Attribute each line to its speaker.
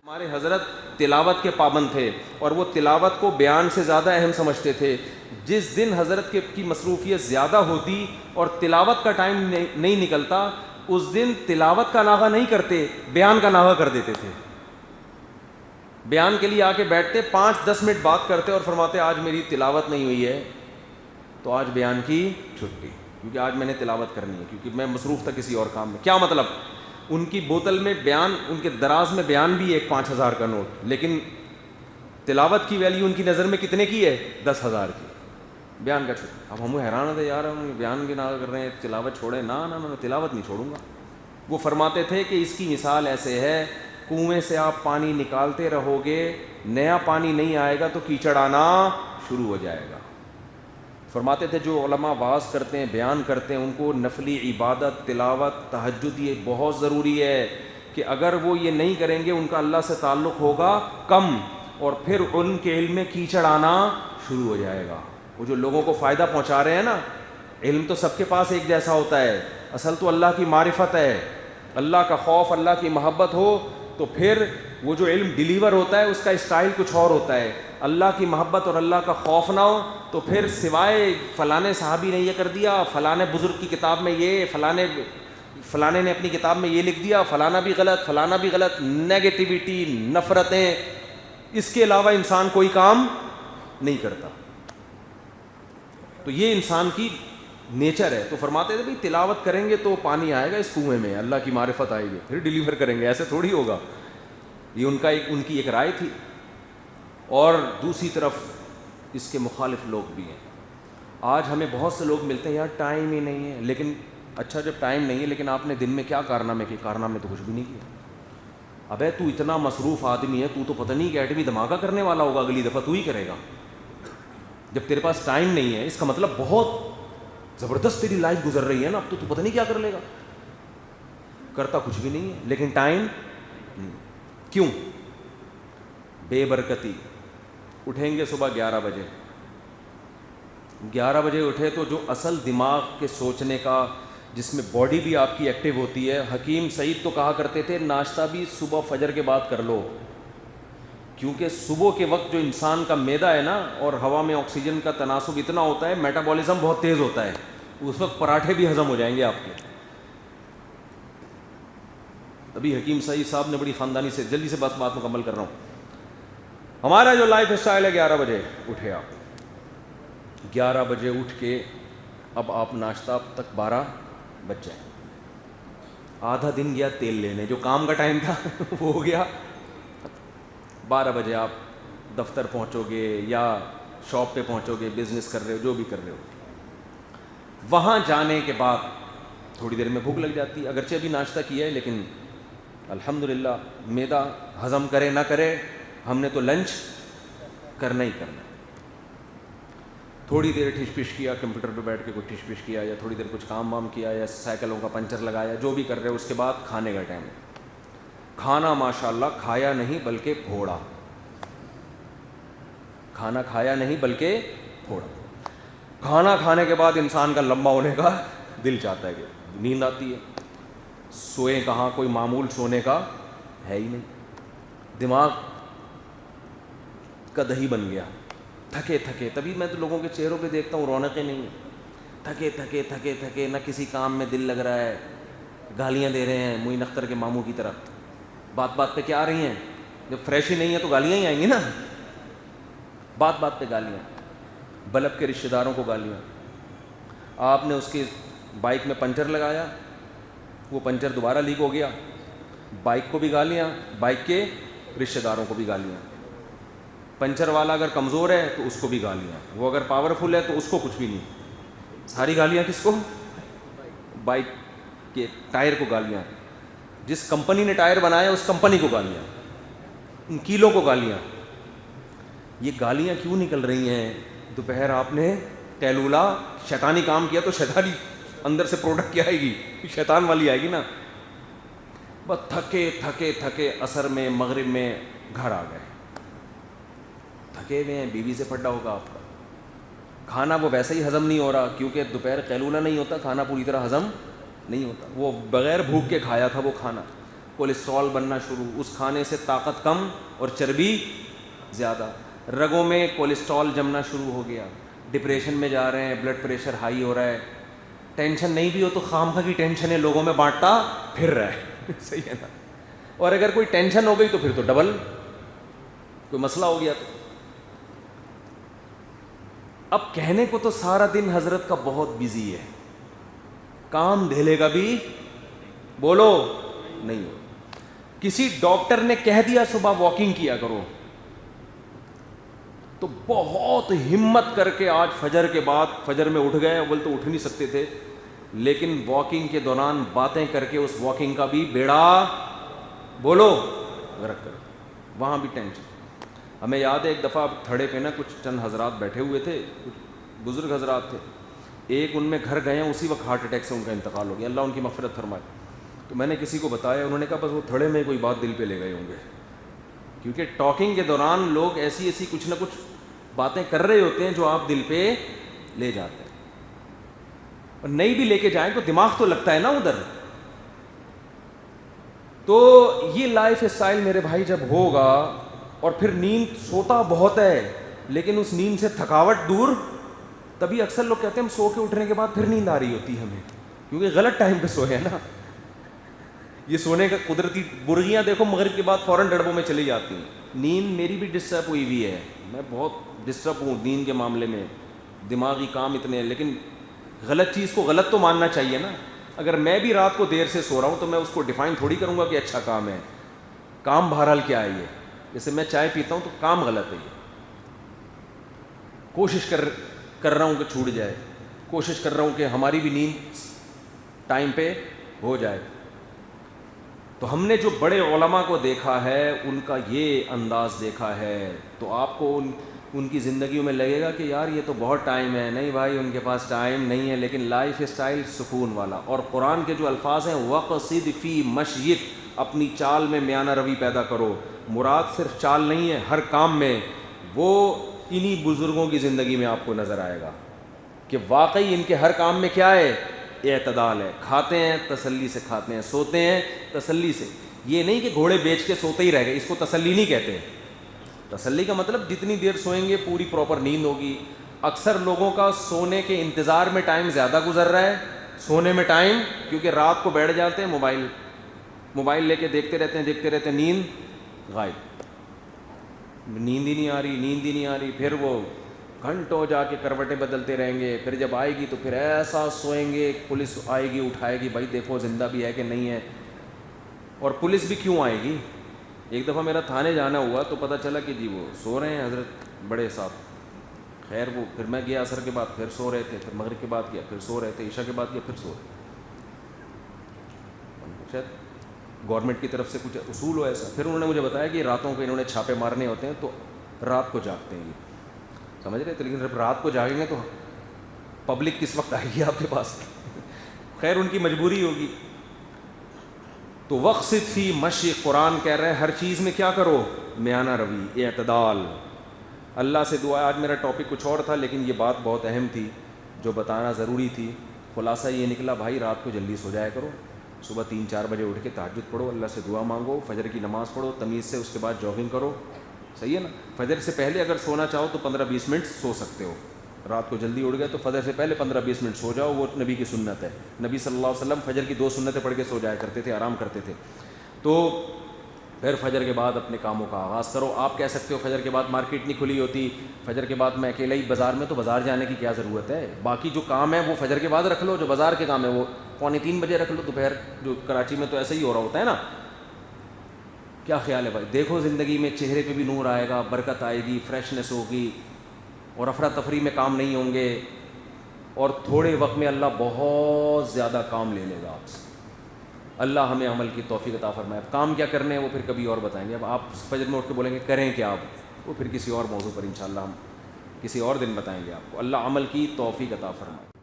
Speaker 1: ہمارے حضرت تلاوت کے پابند تھے اور وہ تلاوت کو بیان سے زیادہ اہم سمجھتے تھے. جس دن حضرت کی مصروفیت زیادہ ہوتی اور تلاوت کا ٹائم نہیں نکلتا, اس دن تلاوت کا ناغہ نہیں کرتے, بیان کا ناغہ کر دیتے تھے. بیان کے لیے آ کے بیٹھتے, 5-10 منٹ بات کرتے اور فرماتے آج میری تلاوت نہیں ہوئی ہے تو آج بیان کی چھٹی, کیونکہ آج میں نے تلاوت کرنی ہے, کیونکہ میں مصروف تھا کسی اور کام میں. کیا مطلب؟ ان کی بوتل میں بیان, ان کے دراز میں بیان بھی ایک 5,000 کا نوٹ, لیکن تلاوت کی ویلیو ان کی نظر میں کتنے کی ہے؟ 10,000 کی. بیان کا چھوڑ. اب ہم حیران ہوتے یار ہم بیان بھی نہ کر رہے ہیں, تلاوت چھوڑیں. نہ میں تلاوت نہیں چھوڑوں گا. وہ فرماتے تھے کہ اس کی مثال ایسے ہے, کنویں سے آپ پانی نکالتے رہو گے, نیا پانی نہیں آئے گا تو کیچڑ آنا شروع ہو جائے گا. فرماتے تھے جو علماء واعظ کرتے ہیں, بیان کرتے ہیں, ان کو نفلی عبادت, تلاوت, تہجد یہ بہت ضروری ہے کہ اگر وہ یہ نہیں کریں گے ان کا اللہ سے تعلق ہوگا کم, اور پھر ان کے علم میں کیچڑ آنا شروع ہو جائے گا. وہ جو لوگوں کو فائدہ پہنچا رہے ہیں نا, علم تو سب کے پاس ایک جیسا ہوتا ہے, اصل تو اللہ کی معرفت ہے, اللہ کا خوف, اللہ کی محبت ہو تو پھر وہ جو علم ڈیلیور ہوتا ہے اس کا اسٹائل کچھ اور ہوتا ہے. اللہ کی محبت اور اللہ کا خوف نہ ہو تو پھر سوائے فلانے صحابی نے یہ کر دیا, فلانے بزرگ کی کتاب میں یہ, فلانے نے اپنی کتاب میں یہ لکھ دیا, فلانا بھی غلط, فلانا بھی غلط, نیگیٹیوٹی, نفرتیں, اس کے علاوہ انسان کوئی کام نہیں کرتا. تو یہ انسان کی نیچر ہے. تو فرماتے تھے بھائی تلاوت کریں گے تو پانی آئے گا اس کنویں میں, اللہ کی معرفت آئے گی, پھر ڈیلیور کریں گے. ایسے تھوڑی ہوگا. یہ ان کی ایک رائے تھی. اور دوسری طرف اس کے مخالف لوگ بھی ہیں. آج ہمیں بہت سے لوگ ملتے ہیں یار ٹائم ہی نہیں ہے, لیکن اچھا جب ٹائم نہیں ہے لیکن آپ نے دن میں کیا کارنامے کیے؟ کارنامے تو کچھ بھی نہیں کیا. ابے تو اتنا مصروف آدمی ہے, تو پتہ نہیں کہ ایٹمی دھماکہ کرنے والا ہوگا, اگلی دفعہ تو ہی کرے گا. جب تیرے پاس ٹائم نہیں ہے اس کا مطلب بہت زبردست تیری لائف گزر رہی ہے نا, اب تو پتہ نہیں کیا کر لے گا. کرتا کچھ بھی نہیں ہے لیکن ٹائم نہیں. کیوں؟ بے برکتی. اٹھیں گے صبح 11 بجے, 11 بجے اٹھے تو جو اصل دماغ کے سوچنے کا, جس میں باڈی بھی آپ کی ایکٹیو ہوتی ہے. حکیم سعید تو کہا کرتے تھے ناشتہ بھی صبح فجر کے بعد کر لو, کیونکہ صبح کے وقت جو انسان کا معدہ ہے نا اور ہوا میں آکسیجن کا تناسب اتنا ہوتا ہے, میٹابولزم بہت تیز ہوتا ہے, اس وقت پراٹھے بھی ہضم ہو جائیں گے آپ کے. ابھی حکیم سعید صاحب نے بڑی خاندانی سے, جلدی سے بس بات مکمل کر رہا ہوں. ہمارا جو لائف اسٹائل ہے 11 بجے اٹھے آپ, 11 بجے اٹھ کے اب آپ ناشتہ تک 12 بج جائیں. آدھا دن گیا تیل لینے, جو کام کا ٹائم تھا وہ ہو گیا. 12 بجے آپ دفتر پہنچو گے یا شاپ پہ پہنچو گے, بزنس کر رہے ہو, جو بھی کر رہے ہو. وہاں جانے کے بعد تھوڑی دیر میں بھوک لگ جاتی ہے, اگرچہ ابھی ناشتہ کیا ہے لیکن الحمدللہ معدہ ہضم کرے نہ کرے ہم نے تو لنچ کرنا ہی کرنا. تھوڑی دیر ٹھش پش کیا, کمپیوٹر پہ بیٹھ کے کوئی ٹھش پش کیا, یا تھوڑی دیر کچھ کام وام کیا, یا سائیکلوں کا پنچر لگایا, جو بھی کر رہے ہو. اس کے بعد کھانے کا ٹائم. کھانا ماشاءاللہ کھایا نہیں بلکہ پھوڑا. کھانا کھایا نہیں بلکہ پھوڑا. کھانا کھانے کے بعد انسان کا لمبا ہونے کا دل چاہتا ہے, کہ نیند آتی ہے. سوئیں کہاں, کوئی معمول سونے کا ہے ہی نہیں. دماغ کا دہی بن گیا, تھکے تھکے. تبھی میں تو لوگوں کے چہروں پہ دیکھتا ہوں رونقیں نہیں ہیں. تھکے تھکے تھکے تھکے, نہ کسی کام میں دل لگ رہا ہے, گالیاں دے رہے ہیں معین اختر کے ماموں کی طرح. بات بات پہ کیا آ رہی ہیں؟ جب فریش ہی نہیں ہے تو گالیاں ہی آئیں گی نا. بات بات پہ گالیاں, بلب کے رشتہ داروں کو گالیاں. آپ نے اس کی بائک میں پنچر لگایا, وہ پنچر دوبارہ لیک ہو گیا, بائک کو بھی گالیاں, بائک کے رشتہ داروں کو بھی گالیاں. پنچر والا اگر کمزور ہے تو اس کو بھی گالیاں, وہ اگر پاورفل ہے تو اس کو کچھ بھی نہیں. ساری گالیاں کس کو؟ بائک کے ٹائر کو گالیاں, جس کمپنی نے ٹائر بنایا اس کمپنی کو گالیاں, ان کیلوں کو گالیاں. یہ گالیاں کیوں نکل رہی ہیں؟ دوپہر آپ نے قیلولہ شیطانی کام کیا تو شیطانی اندر سے پروڈکٹ کیا آئے گی؟ شیطان والی آئے گی نا. بس تھکے تھکے تھکے عصر میں مغرب میں گھر آ گئے, تھکے ہوئے ہیں, بیوی سے پھڈا ہوگا آپ کا. کھانا وہ ویسے ہی ہضم نہیں ہو رہا کیونکہ دوپہر قیلولہ نہیں ہوتا, کھانا پوری طرح ہضم نہیں ہوتا. وہ بغیر بھوک کے کھایا تھا وہ کھانا. کولیسٹرول بننا شروع, اس کھانے سے طاقت کم اور چربی زیادہ, رگوں میں کولیسٹرول جمنا شروع ہو گیا, ڈپریشن میں جا رہے ہیں, بلڈ پریشر ہائی ہو رہا ہے, ٹینشن نہیں بھی ہو تو خامخواہ کی ٹینشن ہے لوگوں میں بانٹتا پھر رہا ہے صحیح ہے نا, اور اگر کوئی ٹینشن ہو گئی تو پھر تو ڈبل کوئی مسئلہ ہو گیا. تو اب کہنے کو تو سارا دن حضرت کا بہت بزی ہے, کام دھیلے کا بھی بولو نہیں ہو. کسی ڈاکٹر نے کہہ دیا صبح واکنگ کیا کرو تو بہت ہمت کر کے آج فجر کے بعد, فجر میں اٹھ گئے, اول تو اٹھ نہیں سکتے تھے, لیکن واکنگ کے دوران باتیں کر کے اس واکنگ کا بھی بیڑا بولو غرق کر. وہاں بھی ٹینشن. ہمیں یاد ہے ایک دفعہ تھڑے پہ نا کچھ چند حضرات بیٹھے ہوئے تھے, کچھ بزرگ حضرات تھے, ایک ان میں گھر گئے ہیں, اسی وقت ہارٹ اٹیک سے ان کا انتقال ہو گیا, اللہ ان کی مغفرت فرمائے. تو میں نے کسی کو بتایا, انہوں نے کہا بس وہ تھڑے میں کوئی بات دل پہ لے گئے ہوں گے, کیونکہ ٹاکنگ کے دوران لوگ ایسی کچھ نہ کچھ باتیں کر رہے ہوتے ہیں جو آپ دل پہ لے جاتے ہیں, اور نہیں بھی لے کے جائیں تو دماغ تو لگتا ہے نا ادھر. تو یہ لائف اسٹائل میرے بھائی جب ہوگا, اور پھر نیند سوتا بہت ہے لیکن اس نیند سے تھکاوٹ دور, تبھی اکثر لوگ کہتے ہیں ہم سو کے اٹھنے کے بعد پھر نیند آ رہی ہوتی ہے ہمیں, کیونکہ غلط ٹائم پہ سوئے ہیں نا. یہ سونے کا قدرتی برغیاں دیکھو مغرب کے بعد فوراً ڈڑبوں میں چلی جاتی ہیں. نیند میری بھی ڈسٹرب ہوئی ہوئی ہے, میں بہت ڈسٹرب ہوں نیند کے معاملے میں, دماغی کام اتنے ہیں, لیکن غلط چیز کو غلط تو ماننا چاہیے نا. اگر میں بھی رات کو دیر سے سو رہا ہوں تو میں اس کو ڈیفائن تھوڑی کروں گا کہ اچھا کام ہے. کام بہرحال کیا ہے, یہ جیسے میں چائے پیتا ہوں تو کام غلط ہے, یہ کوشش کر رہا ہوں کہ چھوٹ جائے, کوشش کر رہا ہوں کہ ہماری بھی نیند ٹائم پہ ہو جائے. تو ہم نے جو بڑے علماء کو دیکھا ہے ان کا یہ انداز دیکھا ہے, تو آپ کو ان کی زندگیوں میں لگے گا کہ یار یہ تو بہت ٹائم ہے. نہیں بھائی, ان کے پاس ٹائم نہیں ہے, لیکن لائف اسٹائل سکون والا. اور قرآن کے جو الفاظ ہیں وقصد فی مشیک, اپنی چال میں میانہ روی پیدا کرو. مراد صرف چال نہیں ہے, ہر کام میں. وہ انہی بزرگوں کی زندگی میں آپ کو نظر آئے گا کہ واقعی ان کے ہر کام میں کیا ہے, اعتدال ہے. کھاتے ہیں تسلی سے کھاتے ہیں, سوتے ہیں تسلی سے. یہ نہیں کہ گھوڑے بیچ کے سوتے ہی رہ گئے, اس کو تسلی نہیں کہتے. تسلی کا مطلب جتنی دیر سوئیں گے پوری پراپر نیند ہوگی. اکثر لوگوں کا سونے کے انتظار میں ٹائم زیادہ گزر رہا ہے, سونے میں ٹائم, کیونکہ رات کو بیٹھ جاتے ہیں موبائل لے کے دیکھتے رہتے ہیں, نیند غائب, نیند ہی نہیں آ رہی. پھر وہ گھنٹوں جا کے کروٹیں بدلتے رہیں گے, پھر جب آئے گی تو پھر ایسا سوئیں گے, پولیس آئے گی اٹھائے گی, بھائی دیکھو زندہ بھی ہے کہ نہیں ہے. اور پولیس بھی کیوں آئے گی؟ ایک دفعہ میرا تھانے جانا ہوا تو پتہ چلا کہ جی وہ سو رہے ہیں حضرت بڑے صاحب. خیر وہ پھر میں گیا عصر کے بعد, پھر سو رہے تھے, پھر مغرب کے بعد کیا, پھر سو رہے تھے, عشاء کے بعد کیا, پھر سو رہے. شاید گورنمنٹ کی طرف سے کچھ اصول ہو ایسا. پھر انہوں نے مجھے بتایا کہ راتوں کو انہوں نے چھاپے مارنے ہوتے ہیں تو رات کو جاگتے ہیں, یہ سمجھ رہے تھے. لیکن جب رات کو جاگیں گے تو پبلک کس وقت آئے گی آپ کے پاس؟ خیر ان کی مجبوری ہوگی. تو وقصد فی مشی, قرآن کہہ رہے ہیں ہر چیز میں کیا کرو, میانہ روی, اعتدال. اللہ سے دعا. آج میرا ٹاپک کچھ اور تھا لیکن یہ بات بہت اہم تھی جو بتانا ضروری تھی. خلاصہ یہ نکلا بھائی, رات کو جلدی سو جایا کرو, صبح 3-4 بجے اٹھ کے تہجد پڑھو, اللہ سے دعا مانگو, فجر کی نماز پڑھو تمیز سے, اس کے بعد جاگنگ کرو. صحیح ہے نا. فجر سے پہلے اگر سونا چاہو تو 15-20 منٹ سو سکتے ہو. رات کو جلدی اٹھ گئے تو فجر سے پہلے 15-20 منٹ سو جاؤ, وہ نبی کی سنت ہے. نبی صلی اللہ علیہ وسلم فجر کی 2 سنتیں پڑھ کے سو جایا کرتے تھے, آرام کرتے تھے. تو پھر فجر کے بعد اپنے کاموں کا آغاز کرو. آپ کہہ سکتے ہو فجر کے بعد مارکیٹ نہیں کھلی ہوتی, فجر کے بعد میں اکیلا ہی بازار میں, تو بازار جانے کی کیا ضرورت ہے. باقی جو کام ہے وہ فجر کے بعد رکھ لو, جو بازار کے کام ہے وہ 2:45 بجے رکھ لو, دوپہر. جو کراچی میں تو ایسا ہی ہو رہا ہوتا ہے نا. کیا خیال ہے بھائی؟ دیکھو زندگی میں چہرے پہ بھی نور آئے گا, برکت آئے گی, فریشنس ہوگی, اور افراتفری میں کام نہیں ہوں گے, اور تھوڑے وقت میں اللہ بہت زیادہ کام لے لے گا آپ سے. اللہ ہمیں عمل کی توفیق عطا فرمائے. اب کام کیا کرنے ہیں وہ پھر کبھی اور بتائیں گے. اب آپ فجر میں اٹھ کے بولیں گے کریں کیا آپ, وہ پھر کسی اور موضوع پر انشاءاللہ ہم کسی اور دن بتائیں گے آپ کو. اللہ عمل کی توفیق عطا فرمائے.